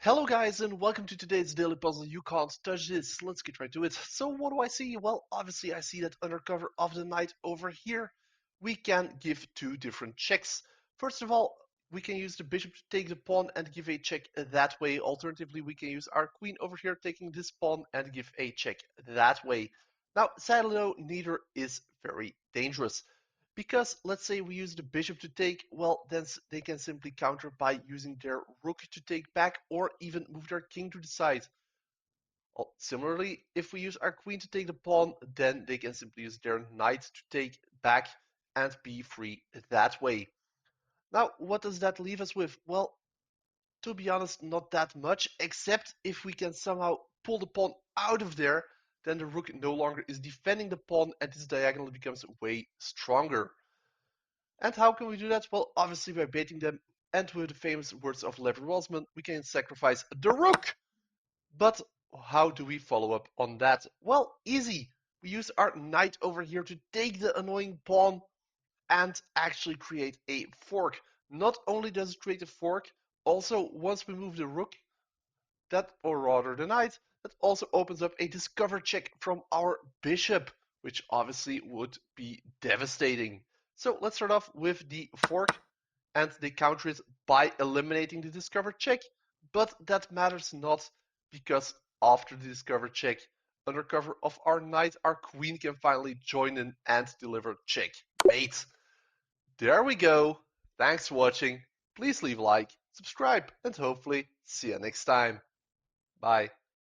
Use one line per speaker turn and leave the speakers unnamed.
Hello guys and welcome to today's daily puzzle. You can't touch this. Let's get right to it. So what do I see? Well, obviously I see that under cover of the night over here, we can give two different checks. First of all, we can use the bishop to take the pawn and give a check that way. Alternatively, we can use our queen over here taking this pawn and give a check that way. Now, sadly though, neither is very dangerous. Because let's say we use the bishop to take, well, then they can simply counter by using their rook to take back or even move their king to the side. Well, similarly, if we use our queen to take the pawn, then they can simply use their knight to take back and be free that way. Now, what does that leave us with? Well, to be honest, not that much, except if we can somehow pull the pawn out of there, then the rook no longer is defending the pawn and this diagonal becomes way stronger. And how can we do that? Well, obviously by baiting them, and with the famous words of Leonard Walsman, we can sacrifice the rook! But how do we follow up on that? Well, easy. We use our knight over here to take the annoying pawn and actually create a fork. Not only does it create a fork, also once we move the rook, that, or rather the knight, that also opens up a discover check from our bishop, which obviously would be devastating. So let's start off with the fork, and they counter it by eliminating the discover check, but that matters not, because after the discover check, under cover of our knight, our queen can finally join in and deliver checkmate. There we go. Thanks for watching. Please leave a like, subscribe, and hopefully see you next time. Bye.